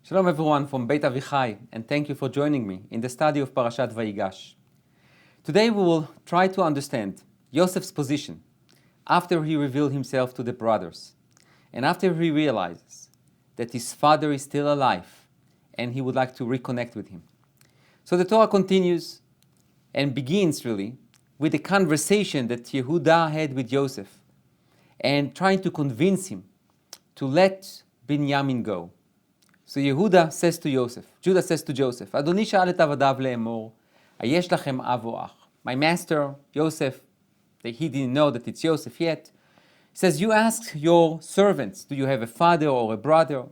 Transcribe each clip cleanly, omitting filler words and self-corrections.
Shalom everyone from Beit Shai, and thank you for joining me in the study of Parashat Vayigash. Today we will try to understand Yosef's position after he revealed himself to the brothers, and after he realizes that his father is still alive and he would like to reconnect with him. So the Torah continues and begins really with a conversation that Yehuda had with Yosef and trying to convince him to let Binyamin go. So Yehuda says to Joseph, Judah says to Joseph, Adoni sha'al et avadav le'emor, hayesh lachem av o ach. My master, Joseph, he didn't know that it's Joseph yet. He says, you ask your servants, do you have a father or a brother?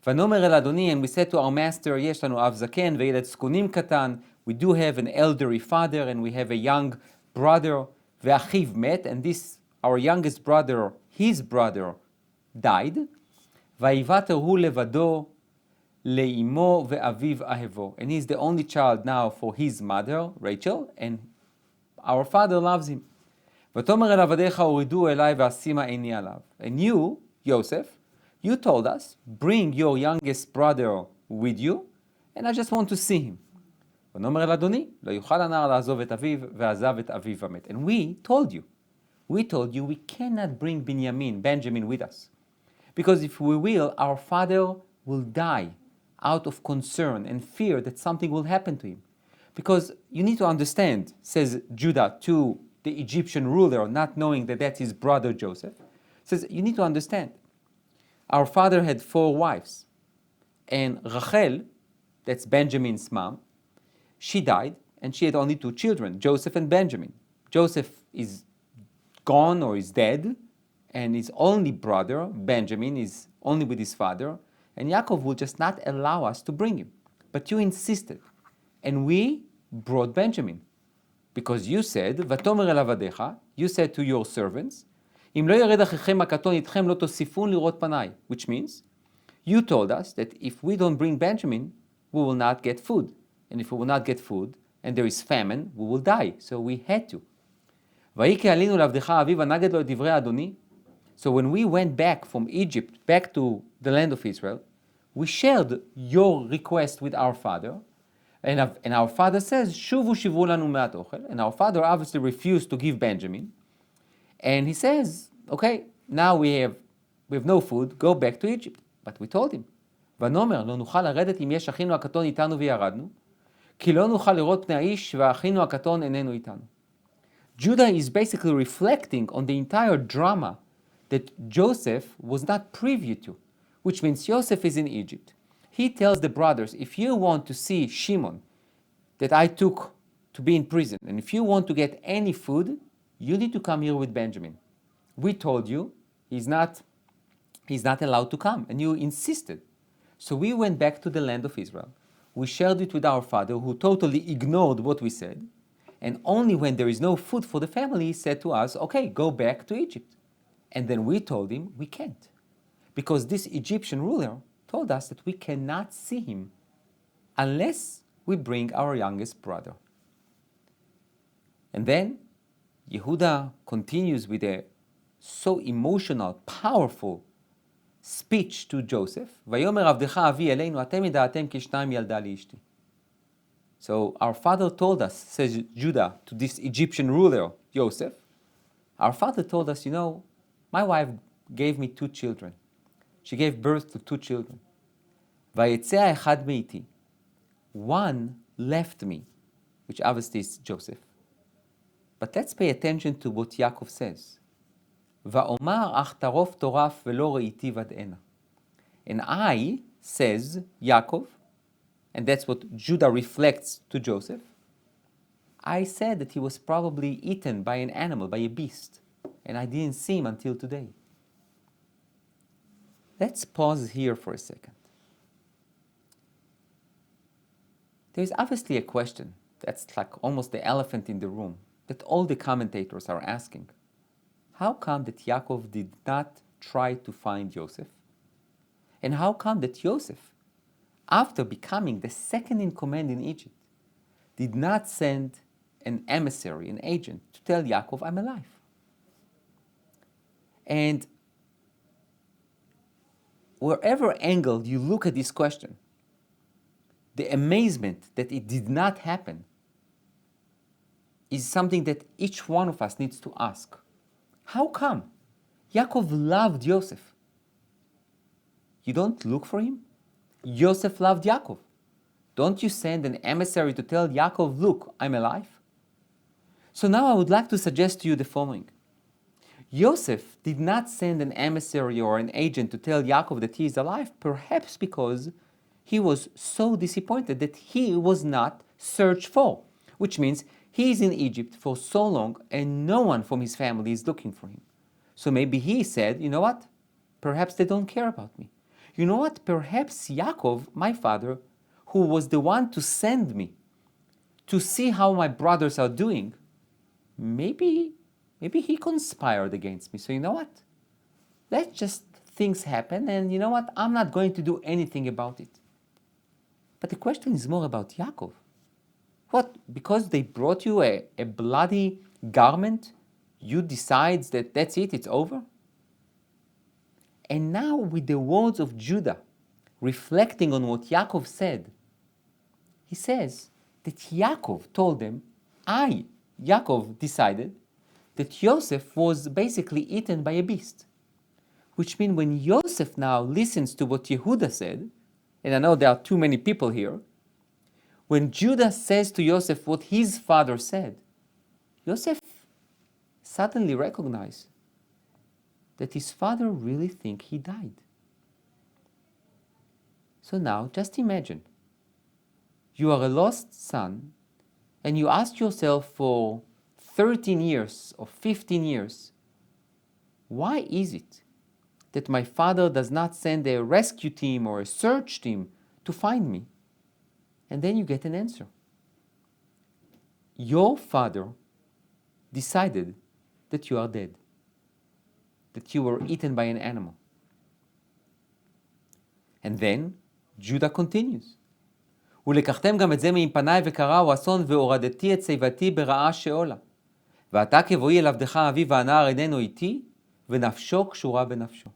Vanomer el Adoni, and we said to our master, yesh lanu av zaken ve'iled zkunim katan. We do have an elderly father and we have a young brother. Ve'achiv met, and this, our youngest brother, his brother, died. Vayivater hu levado le'imo ve'aviv ahevo. And he's the only child now for his mother, Rachel, and our father loves him. V'tomer el avadecha uridu elai ve'asima eini alav. And you, Yosef, you told us, bring your youngest brother with you, and I just want to see him. ונאמר אל אדוני, לא יוכל הנער לעזוב את אביו, ועזב את אביו ומת. And we told you we cannot bring Benjamin with us. Because if we will, our father will die out of concern and fear that something will happen to him. Because you need to understand, says Judah to the Egyptian ruler, not knowing that that's his brother Joseph, says, you need to understand, our father had 4 wives. And Rachel, that's Benjamin's mom, she died, and she had only 2 children, Joseph and Benjamin. Joseph is gone or is dead, and his only brother, Benjamin, is only with his father, and Yaakov will just not allow us to bring him. But you insisted, and we brought Benjamin. Because you said, Vatomer el avadecha, you said to your servants, Im lo yared achichem hakaton itchem lo tosifun lirot panai, which means, you told us that if we don't bring Benjamin, we will not get food. And if we will not get food, and there is famine, we will die. So we had to. So when we went back from Egypt, back to the land of Israel, we shared your request with our father, and our father says, Shuvu shivu lanu me'at ochel, and our father obviously refused to give Benjamin, and he says, okay, now we have no food, go back to Egypt. But we told him, ונאמר, לא נוכל לרדת אם יש אחינו הקטון איתנו וירדנו, כי לא נוכל לראות פני האיש ואחינו הקטון איננו איתנו. Judah is basically reflecting on the entire drama that Joseph was not privy to, which means Joseph is in Egypt. He tells the brothers, if you want to see Shimon, that I took to be in prison, and if you want to get any food, you need to come here with Benjamin. We told you he's not allowed to come, and you insisted. So we went back to the land of Israel. We shared it with our father, who totally ignored what we said, and only when there is no food for the family, he said to us, okay, go back to Egypt. And then we told him we can't, because this Egyptian ruler told us that we cannot see him unless we bring our youngest brother. And then Yehuda continues with a so emotional, powerful speech to Joseph. ויאמר עבדך אבי אלינו, אתם ידעתם כי שניים ילדה לאשתי. So our father told us, says Judah, to this Egyptian ruler, Joseph, our father told us, my wife gave me 2 children. She gave birth to 2 children. ויצא אחד מאיתי. One left me, which obviously is Joseph. But let's pay attention to what Yaakov says. ואומר אך טרוף טורף ולא ראיתי עד הנה. And I, says Yaakov, and that's what Judah reflects to Joseph, I said that he was probably eaten by an animal, by a beast, and I didn't see him until today. Let's pause here for a second. There's obviously a question that's like almost the elephant in the room that all the commentators are asking. How come that Yaakov did not try to find Joseph? And how come that Joseph, after becoming the second in command in Egypt, did not send an emissary, an agent, to tell Yaakov, I'm alive? And wherever angle you look at this question, the amazement that it did not happen is something that each one of us needs to ask. How come? Yaakov loved Yosef. You don't look for him? Yosef loved Yaakov. Don't you send an emissary to tell Yaakov, look, I'm alive? So now I would like to suggest to you the following. Yosef did not send an emissary or an agent to tell Yaakov that he is alive, perhaps because he was so disappointed that he was not searched for, which means he is in Egypt for so long and no one from his family is looking for him. So maybe he said, you know what? Perhaps they don't care about me. You know what? Perhaps Yaakov, my father, who was the one to send me to see how my brothers are doing, maybe he conspired against me. So you know what? Let just things happen, and you know what? I'm not going to do anything about it. But the question is more about Yaakov. What? Because they brought you a bloody garment, you decide that that's it, it's over? And now with the words of Judah, reflecting on what Yaakov said, he says that Yaakov told them, Yaakov decided that Yosef was basically eaten by a beast. Which means when Yosef now listens to what Yehuda said, and I know there are too many people here, when Judah says to Yosef what his father said, Yosef suddenly recognized that his father really thinks he died. So now just imagine, you are a lost son, and you ask yourself for 13 years or 15 years, why is it that my father does not send a rescue team or a search team to find me? And then you get an answer. Your father decided that you are dead, that you were eaten by an animal. And then Judah continues. ולקחתם גם את זה מפניי וקראו אסון והורדתי את שיבתי ברעה שאולה. ואתה כבואי אל עבדך אבי והנער איננו איתי ונפשו קשורה בנפשו.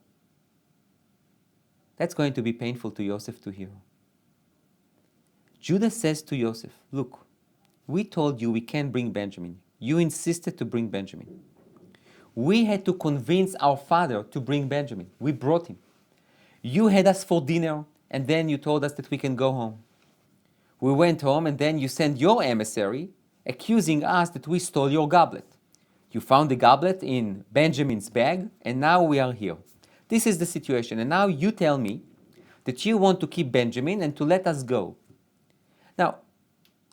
That's going to be painful to Yosef to hear. Judah says to Yosef, look, we told you we can't bring Benjamin. You insisted to bring Benjamin. We had to convince our father to bring Benjamin. We brought him. You had us for dinner, and then you told us that we can go home. We went home, and then you sent your emissary accusing us that we stole your goblet. You found the goblet in Benjamin's bag, and now we are here. This is the situation, and now you tell me that you want to keep Benjamin and to let us go. Now,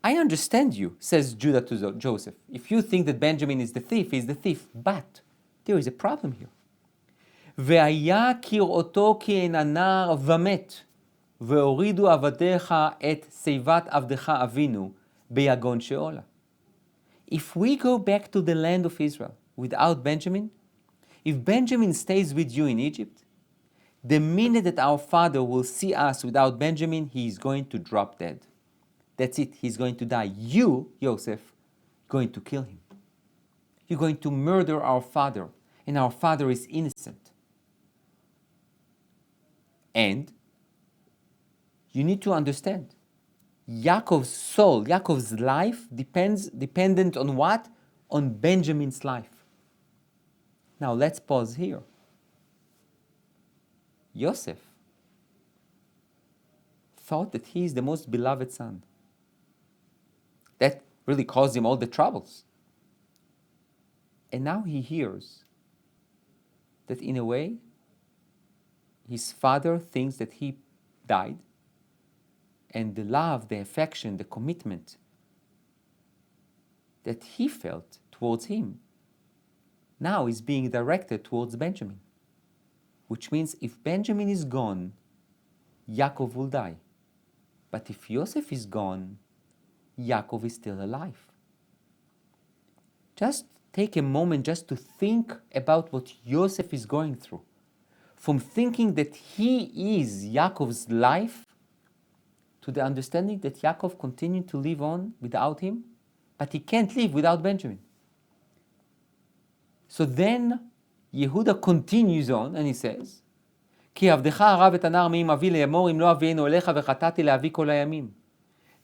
I understand you, says Judah to Joseph. If you think that Benjamin is the thief, he's the thief. But there is a problem here. והיה כראותו כי אין הנער ומת, והורידו עבדיך את שיבת עבדך אבינו ביגון שאולה. If we go back to the land of Israel without Benjamin, if Benjamin stays with you in Egypt, the minute that our father will see us without Benjamin, he is going to drop dead. That's it, he's going to die. You, Yosef, going to kill him. You're going to murder our father, and our father is innocent. And you need to understand, Yaakov's soul, Yaakov's life dependent on what? On Benjamin's life. Now let's pause here. Yosef thought that he is the most beloved son. That really caused him all the troubles. And now he hears that in a way, his father thinks that he died, and the love, the affection, the commitment that he felt towards him now is being directed towards Benjamin. Which means if Benjamin is gone, Yaakov will die. But if Yosef is gone, Yaakov is still alive. Just take a moment just to think about what Yosef is going through. From thinking that he is Yaakov's life to the understanding that Yaakov continued to live on without him, but he can't live without Benjamin. So then Yehuda continues on and he says, כי עבדך הרב את הנער מעם אבי לאמור אם לא אביאנו אליך וחטאתי לאבי כל הימים.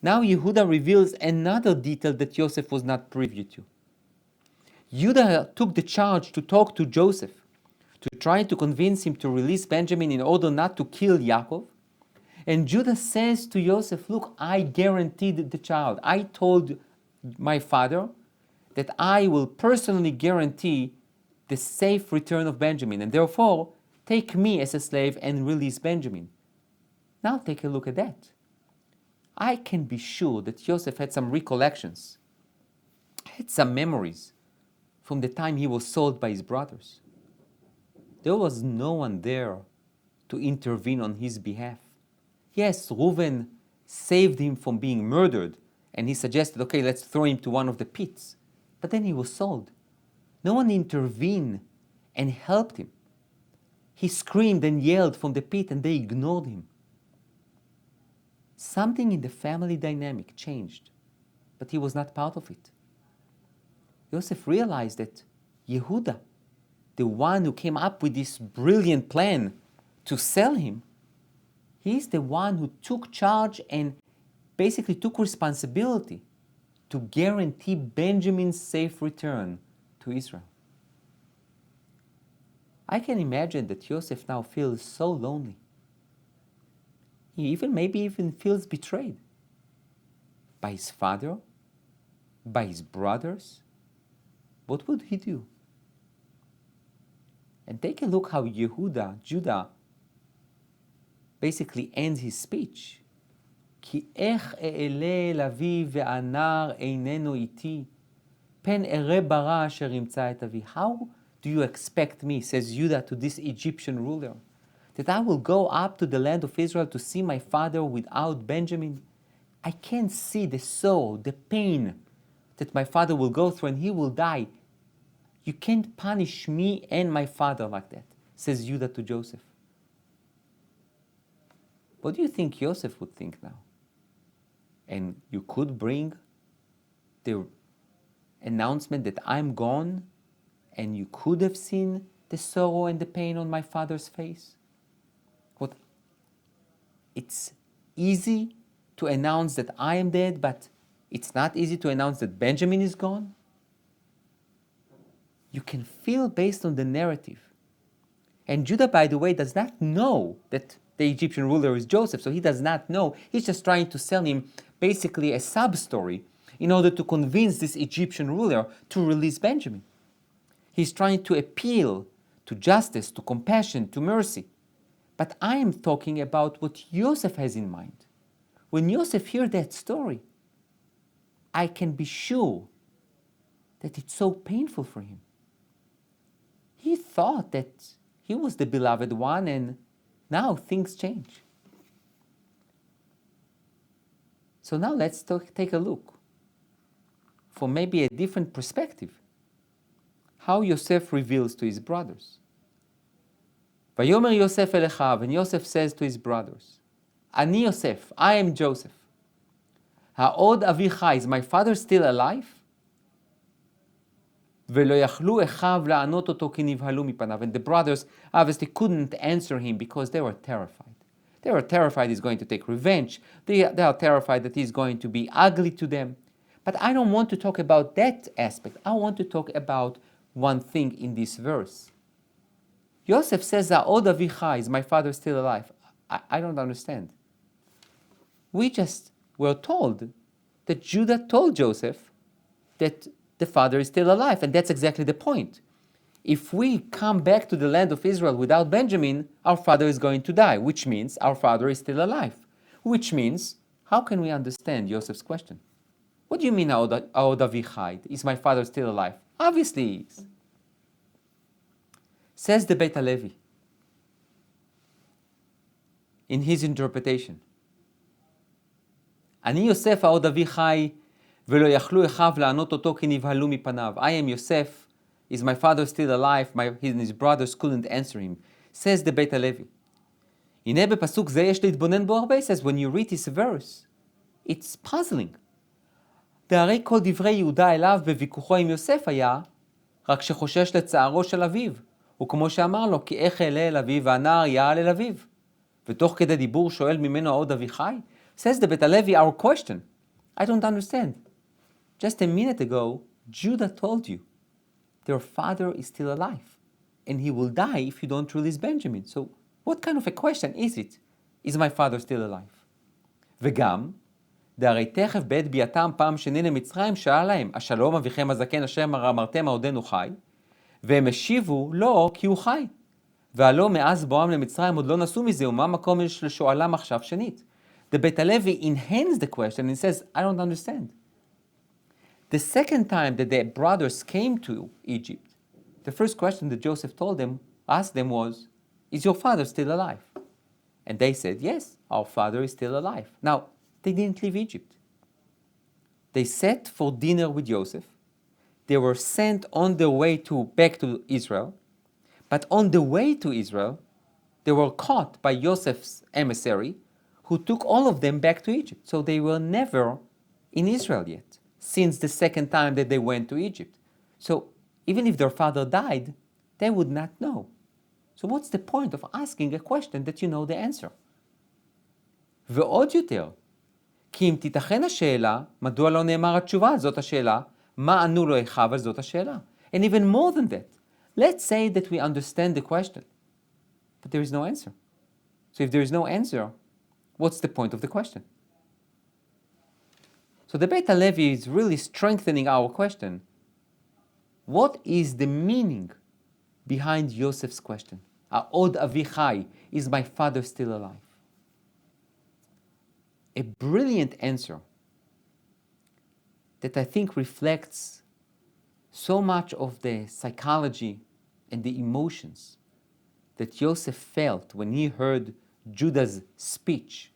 Now Yehuda reveals another detail that Joseph was not privy to. Judah took the charge to talk to Joseph, to try to convince him to release Benjamin in order not to kill Yaakov. And Judah says to Joseph, look, I guaranteed the child. I told my father that I will personally guarantee the safe return of Benjamin, and therefore take me as a slave and release Benjamin. Now take a look at that. I can be sure that Joseph had some recollections, had some memories from the time he was sold by his brothers. There was no one there to intervene on his behalf. Yes, Reuben saved him from being murdered, and he suggested, okay, let's throw him to one of the pits. But then he was sold. No one intervened and helped him. He screamed and yelled from the pit, and they ignored him. Something in the family dynamic changed, but he was not part of it. Joseph realized that Yehuda, the one who came up with this brilliant plan to sell him, he's the one who took charge and basically took responsibility to guarantee Benjamin's safe return to Israel. I can imagine that Joseph now feels so lonely. He maybe even feels betrayed by his father, by his brothers. What would he do? And take a look how Judah, basically ends his speech. כי איך אעלה אל אבי והנער איננו איתי, פן אראה ברע אשר ימצא את אבי. How do you expect me, says Judah to this Egyptian ruler, that I will go up to the land of Israel to see my father without Benjamin? I can't see the sorrow, the pain that my father will go through and he will die. You can't punish me and my father like that, says Judah to Joseph. What do you think Joseph would think now? And you could bring the announcement that I'm gone, and you could have seen the sorrow and the pain on my father's face. What? It's easy to announce that I am dead, but it's not easy to announce that Benjamin is gone. You can feel based on the narrative. And Judah, by the way, does not know that the Egyptian ruler is Joseph, so he does not know. He's just trying to sell him basically a sub-story in order to convince this Egyptian ruler to release Benjamin. He's trying to appeal to justice, to compassion, to mercy. But I am talking about what Joseph has in mind. When Joseph hears that story, I can be sure that it's so painful for him. He thought that he was the beloved one, and now things change. So now let's take a look from maybe a different perspective how Yosef reveals to his brothers. Vayomer Yosef el Echav, and Yosef says to his brothers, Ani Yosef, I am Joseph. Ha'od avi chai, is my father still alive? ולא יכלו אחיו לענות אותו כי נבהלו מפניו. And the brothers obviously couldn't answer him because they were terrified. They were terrified he's going to take revenge. They are terrified that he's going to be ugly to them. But I don't want to talk about that aspect. I want to talk about one thing in this verse. Yosef says, Ha'od avi chai, is my father still alive? I don't understand. We just were told that Judah told Joseph that the father is still alive, and that's exactly the point. If we come back to the land of Israel without Benjamin, our father is going to die, which means our father is still alive. Which means, how can we understand Joseph's question? What do you mean, Ha'od avi chai? Is my father still alive? Obviously he is. Says the Beit HaLevi, in his interpretation, אני יוסף העוד אבי חי ולא יכלו אחיו לענות אותו כי נבהלו מפניו. I am Yosef. Is my father still alive? His brothers couldn't answer him. Says the Beit HaLevi. הנה בפסוק זה יש להתבונן בו הרבה. Says when you read this verse, it's puzzling. והרי כל דברי יהודה אליו בוויכוחו עם יוסף היה רק שחושש לצערו של אביו וכמו שאמר לו, כי איך אעלה אל אביו והנער יעל אל אביו. ותוך כדי דיבור שואל ממנו העוד אביחי, says the Beit Halevi, our question. I don't understand. Just a minute ago, Judah told you, their father is still alive, and he will die if you don't release Benjamin. So what kind of a question is it? Is my father still alive? וגם, דהרי תכף בעת ביאתם פעם שני למצרים, שאל להם, השלום אביכם הזקן אשר אמרתם עודנו חי? והם השיבו, לא, כי הוא חי. והלא מאז בואם למצרים עוד לא נסו מזה, ומה מקום יש לשואלם עכשיו שנית? The Beit Halevi enhanced the question and says, I don't understand. The second time that the brothers came to Egypt, the first question that Joseph asked them was, is your father still alive? And they said, yes, our father is still alive. Now, they didn't leave Egypt. They sat for dinner with Joseph. They were sent on their way back to Israel. But on the way to Israel, they were caught by Joseph's emissary, who took all of them back to Egypt. So they were never in Israel yet, since the second time that they went to Egypt. So even if their father died, they would not know. So what's the point of asking a question that you know the answer? ועוד יותר, כי אם תיתכן השאלה, מדוע לא נאמר התשובה? זאת השאלה. מה ענו לו אחיו? אז זאת השאלה. And even more than that, let's say that we understand the question, but there is no answer. So if there is no answer, what's the point of the question? So the Beit Halevi is really strengthening our question. What is the meaning behind Joseph's question? Ha'od avichai, is my father still alive? A brilliant answer that I think reflects so much of the psychology and the emotions that Joseph felt when he heard Judah's speech,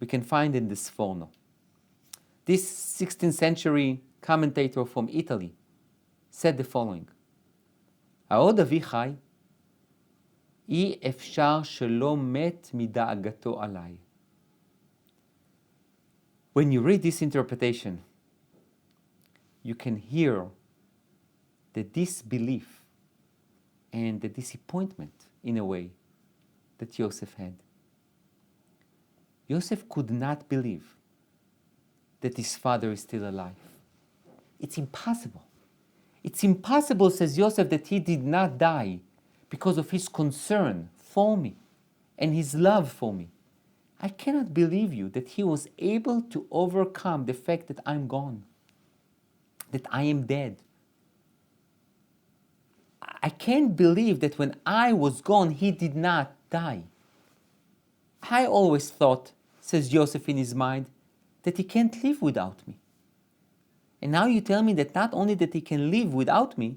we can find in the Sforno. This 16th century commentator from Italy said the following: העוד אביחי, אי אפשר שלא מת מדאגתו עליי. When you read this interpretation, you can hear the disbelief and the disappointment, in a way, that Joseph had. Joseph could not believe that his father is still alive. It's impossible. It's impossible, says Joseph, that he did not die because of his concern for me and his love for me. I cannot believe you that he was able to overcome the fact that I'm gone, that I am dead. I can't believe that when I was gone, he did not die. I always thought, says Joseph in his mind, that he can't live without me. And now you tell me that not only that he can live without me,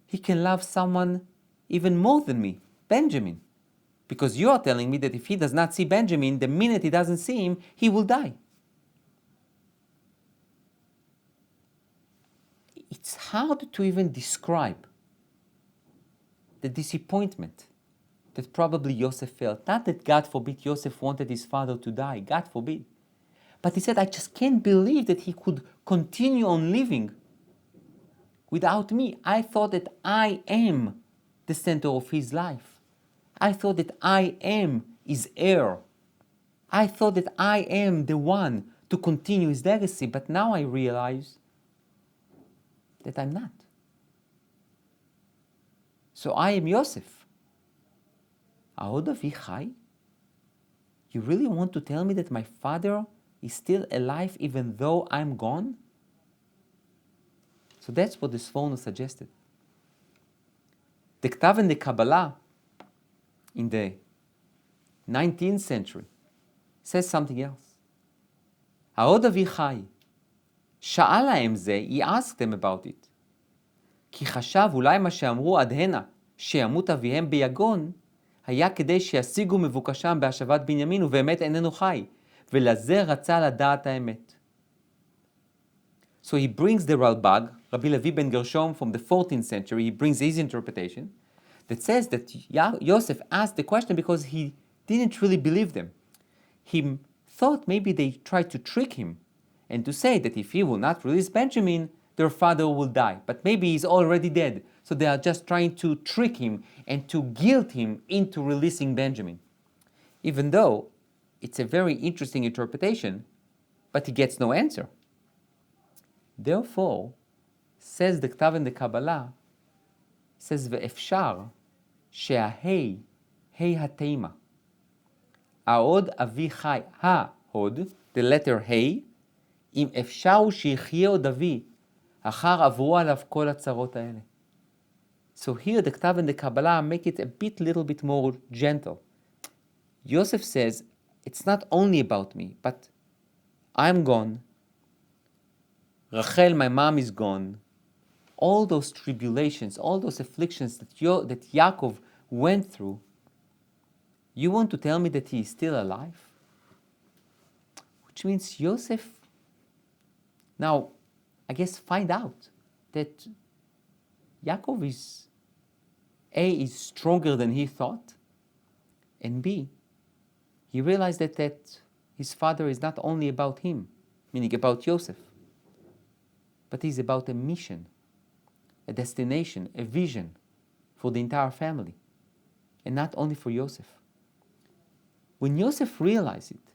he can love someone even more than me, Benjamin. Because you are telling me that if he does not see Benjamin, the minute he doesn't see him, he will die. It's hard to even describe the disappointment that probably Joseph felt. Not that, God forbid, Joseph wanted his father to die, God forbid. But he said, I just can't believe that he could continue on living without me. I thought that I am the center of his life. I thought that I am his heir. I thought that I am the one to continue his legacy, but now I realize that I'm not. So I am Yosef. העוד אבי חי? You really want to tell me that my father is still alive even though I'm gone? So that's what the Sforno suggested. The Ktav and the Kabbalah in the 19th century says something else. העוד אבי חי, שאל להם זה, he asked them about it. כי חשב אולי מה שאמרו עד הנה, שימות אביהם ביגון, היה כדי שישיגו מבוקשם בהשבת בנימין, ובאמת איננו חי, ולזה רצה לדעת האמת. So he brings the Ralbag, Rabbi Levi ben Gershom from the 14th century, he brings his interpretation, that says that Yosef asked the question because he didn't really believe them. He thought maybe they tried to trick him and to say that if he will not release Benjamin, their father will die, but maybe he's already dead. So they are just trying to trick him and to guilt him into releasing Benjamin. Even though it's a very interesting interpretation, but he gets no answer. Therefore, says the Ktav and the Kabbalah, says ve'efshar she'ahei hei hatema. העוד אבי חי, ההוד, the letter ה', אם אפשר הוא שיחיה עוד אבי, אחר עברו עליו כל הצרות האלה. So here the Ktav and the Kabbalah make it a little bit more gentle. Yosef says, it's not only about me, but I'm gone. Rachel, my mom, is gone. All those tribulations, all those afflictions that Yaakov went through, you want to tell me that he is still alive? Which means Yosef, now, I guess, find out that Yaakov is, A, is stronger than he thought, and B, he realized that his father is not only about him, meaning about Yosef, but he's about a mission, a destination, a vision for the entire family, and not only for Yosef. When Yosef realizes it,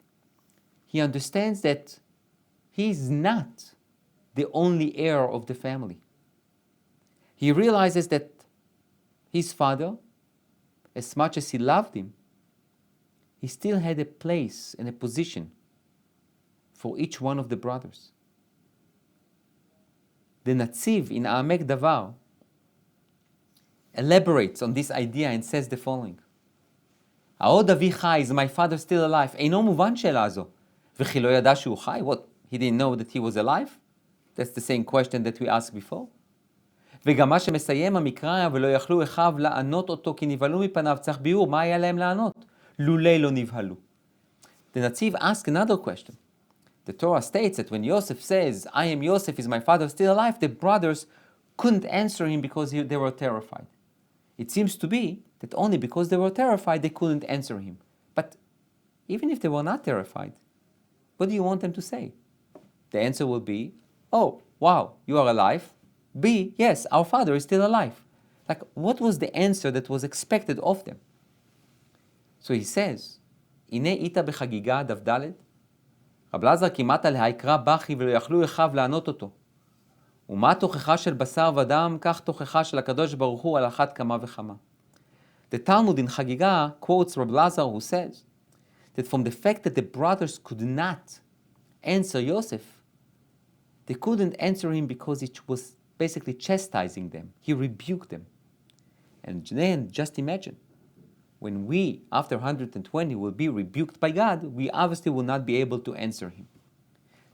he understands that he is not the only heir of the family. He realizes that his father, as much as he loved him, he still had a place and a position for each one of the brothers. The Natziv in Amek Davar elaborates on this idea and says the following: העוד אבי חי, is my father still alive? אינו מובן שאלה זו. וכי לא ידע שהוא חי? What? He didn't know that he was alive? That's the same question that we asked before. וגם מה שמסיים המקרא, ולא יכלו אחיו לענות אותו, כי נבהלו מפניו. צריך ביאור, מה היה להם לענות? לולי לא נבהלו. The Natziv asks another question. The Torah states that when Yosef says, I am Yosef, is my father still alive? The brothers couldn't answer him because they were terrified. It seems to be that only because they were terrified, they couldn't answer him. But even if they were not terrified, what do you want them to say? The answer will be, oh, wow, you are alive. B, yes, our father is still alive. Like, what was the answer that was expected of them? So he says, הנה איתה בחגיגה דף ד' רב אלעזר כמעט עליה יקרא בכי ולא יכלו אחיו לענות אותו. ומה תוכחה של בשר ודם, כך תוכחה של הקדוש ברוך הוא על אחת כמה וכמה. The Talmud in Chagiga quotes Rabbi Lazar, who says that from the fact that the brothers could not answer Yosef, they couldn't answer him because it was basically chastising them. He rebuked them. And then just imagine, when we, after 120, will be rebuked by God, we obviously will not be able to answer him.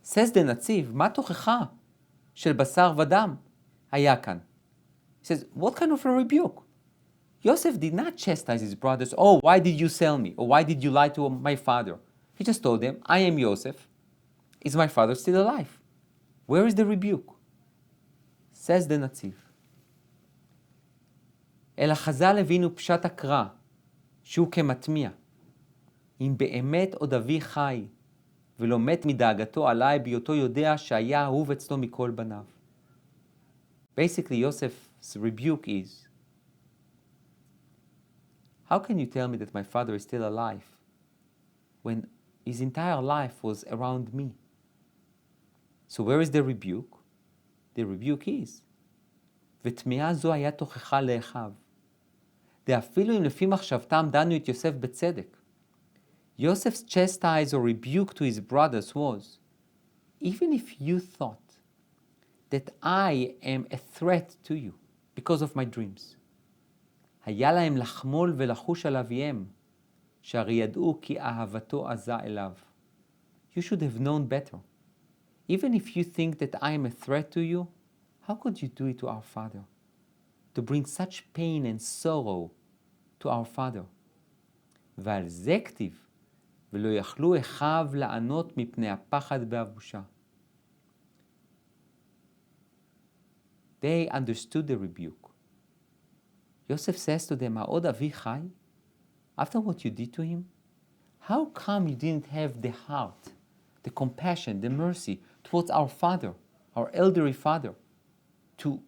Says the Natziv, מה תוכחה של בשר ודם היה כאן? He says, what kind of a rebuke? Yosef did not chastise his brothers. Oh, why did you sell me? Or why did you lie to my father? He just told them, I am Yosef. Is my father still alive? Where is the rebuke? Says the Natziv. אלא חז"ל הבינו פשט הקרא, שהוא כמטמיע. אם באמת עוד אבי חי, ולא מת מדאגתו עליי, בהיותו יודע שהיה אהוב אצלו מכל בניו. Basically, Yosef's rebuke is, how can you tell me that my father is still alive when his entire life was around me? So where is the rebuke? The rebuke is, ותמיהה זו היה תוכחה לאחיו. ואפילו אם לפי מחשבתם דנו את יוסף בצדק. Joseph's chastise or rebuke to his brothers was, even if you thought that I am a threat to you because of my dreams, היה להם לחמול ולחוש על אביהם, שהרי ידעו כי אהבתו עזה אליו. You should have known better. Even if you think that I am a threat to you, how could you do it to our father? To bring such pain and sorrow to our father. ועל זה כתיב, ולא יכלו אחיו לענות מפני הפחד והבושה. They understood the rebuke. Yosef says to them, העוד אבי חי? After what you did to him, how come you didn't have the heart, the compassion, the mercy towards our father, our elderly father, to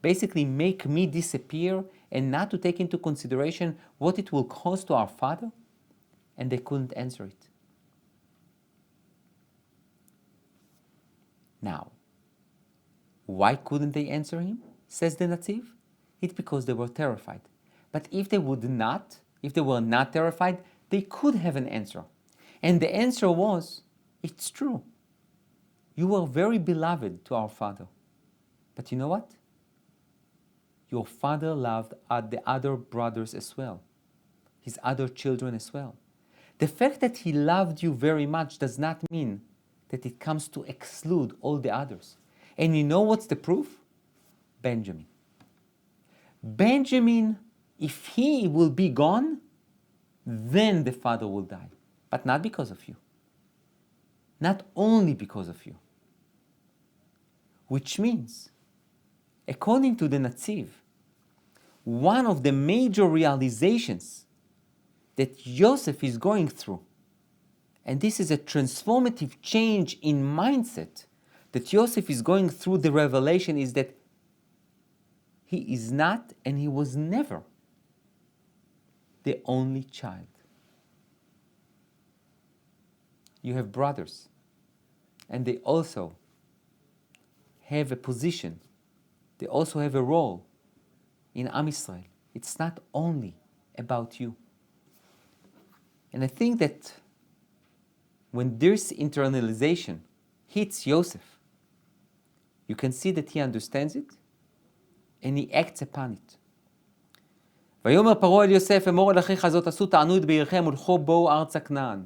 basically make me disappear and not to take into consideration what it will cost to our father? And they couldn't answer it. Now, why couldn't they answer him? Says the Netziv. It's because they were terrified. But if they were not terrified, they could have an answer. And the answer was, it's true. You were very beloved to our father. But you know what? Your father loved the other brothers as well, his other children as well. The fact that he loved you very much does not mean that it comes to exclude all the others. And you know what's the proof? Benjamin. Benjamin, if he will be gone, then the father will die. But not because of you. Not only because of you. Which means, according to the Netziv, one of the major realizations that Yosef is going through, and this is a transformative change in mindset that Yosef is going through, the revelation is that he is not and he was never the only child. You have brothers, and they also have a position. They also have a role in Am Yisrael. It's not only about you. And I think that when this internalization hits Yosef, you can see that he understands it and he acts upon it. ויאמר פרעה אל יוסף אמור אל אחיך זאת עשו תענוג בעירכם ולכו בואו ארצה כנען.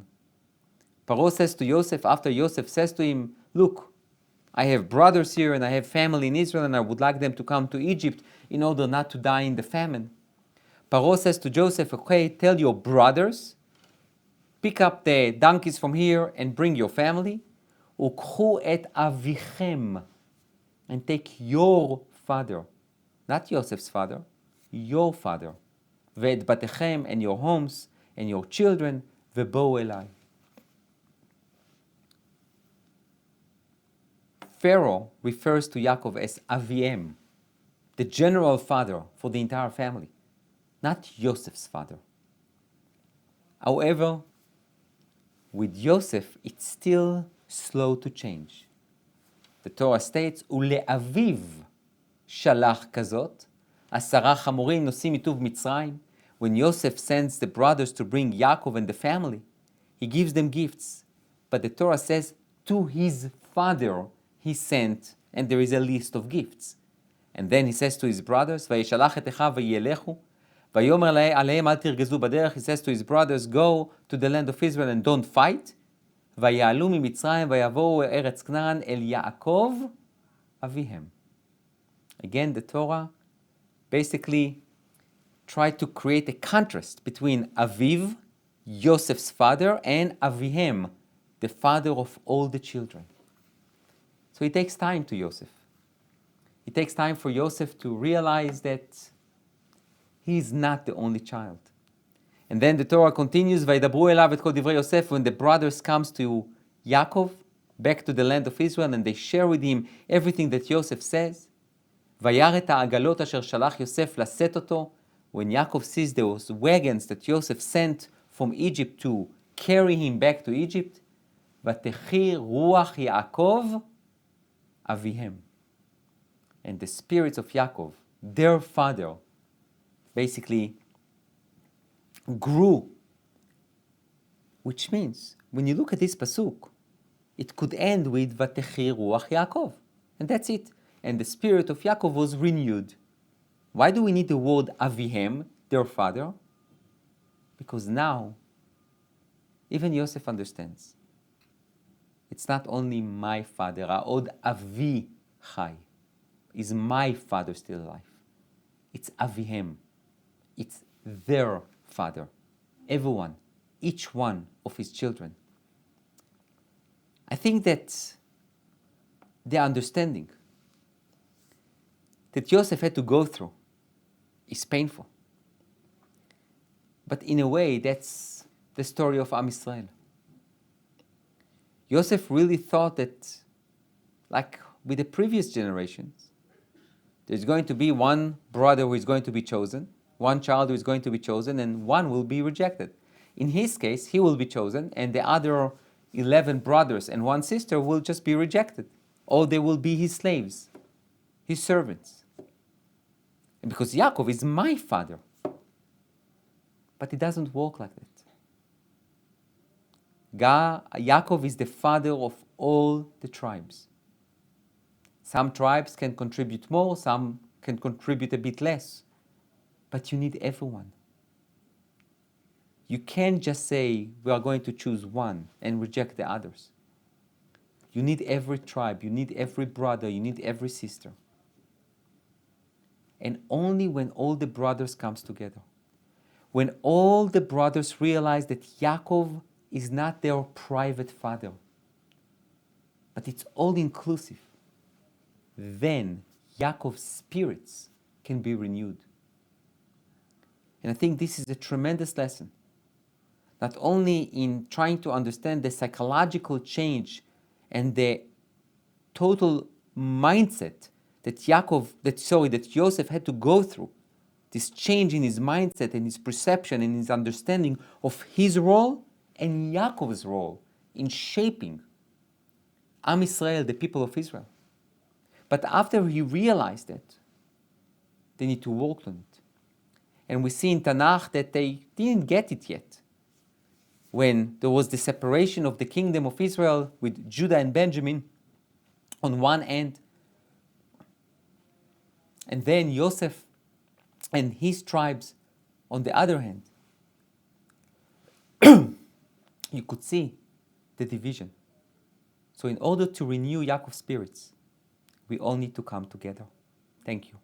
Paro says to Yosef, after Yosef says to him, look, I have brothers here and I have family in Israel and I would like them to come to Egypt in order not to die in the famine. Paro says to Joseph, okay, tell your brothers, pick up the donkeys from here and bring your family. וקחו את אביכם, and take your father, not Joseph's father, your father. ואת בתיכם and your homes and your children, ובואו אליי. Pharaoh refers to Yaakov as Aviem, the general father for the entire family, not Joseph's father. However, with Yosef, it's still slow to change. The Torah states, ולאביו שלח כזאת, 10 חמורים נושאים מטוב מצרים. When Yosef sends the brothers to bring Yaakov and the family, he gives them gifts. But the Torah says, to his father he sent, and there is a list of gifts. And then he says to his brothers, וישלח את אחיו וילכו, ויאמר עליהם אל תרגזו בדרך. He says to his brothers, go to the land of Israel and don't fight. ויעלו ממצרים ויבואו ארץ כנען אל יעקב אביהם. Again, the Torah basically tried to create a contrast between Aviv, Yosef's father, and Avihem, the father of all the children. So it takes time to Yosef. It takes time for Yosef to realize that he is not the only child. And then the Torah continues, וידברו אליו את כל דברי יוסף, when the brothers comes to Yaakov, back to the land of Israel, and they share with him everything that Yosef says. וירא את העגלות אשר שלח יוסף לשאת אותו, when Yaakov sees those wagons that Yosef sent from Egypt to carry him back to Egypt, ותחי רוח יעקב אביהם. And the spirits of Yaakov, their father, basically grew. Which means, when you look at this pasuk, it could end with ותחי רוח יעקב. And that's it. And the spirit of Yaakov was renewed. Why do we need the word Avihem, their father? Because now, even Yosef understands. It's not only my father, Ha'od Avi Chai. Is my father still alive? It's Avihem. It's their father. Everyone, each one of his children. I think that the understanding that Yosef had to go through is painful. But in a way, that's the story of Am Yisrael. Yosef really thought that, like with the previous generations, There's going to be one brother who is going to be chosen, one child who is going to be chosen, and one will be rejected. In his case, he will be chosen, and the other 11 brothers and one sister will just be rejected. Or they will be his slaves, his servants. And because Yaakov is my father. But it doesn't work like that. Yaakov is the father of all the tribes. Some tribes can contribute more, some can contribute a bit less. But you need everyone. You can't just say, we are going to choose one and reject the others. You need every tribe, you need every brother, you need every sister. And only when all the brothers comes together, when all the brothers realize that Yaakov is not their private father, but it's all inclusive, then Yaakov's spirits can be renewed. And I think this is a tremendous lesson, not only in trying to understand the psychological change and the total mindset that Joseph had to go through, this change in his mindset and his perception and his understanding of his role and Yaakov's role in shaping Am Israel, the people of Israel. But after he realized that, they need to work on it. And we see in Tanakh that they didn't get it yet. When there was the separation of the kingdom of Israel with Judah and Benjamin on one end, and then Joseph and his tribes on the other hand, you could see the division. So in order to renew Yaakov's spirits, we all need to come together. Thank you.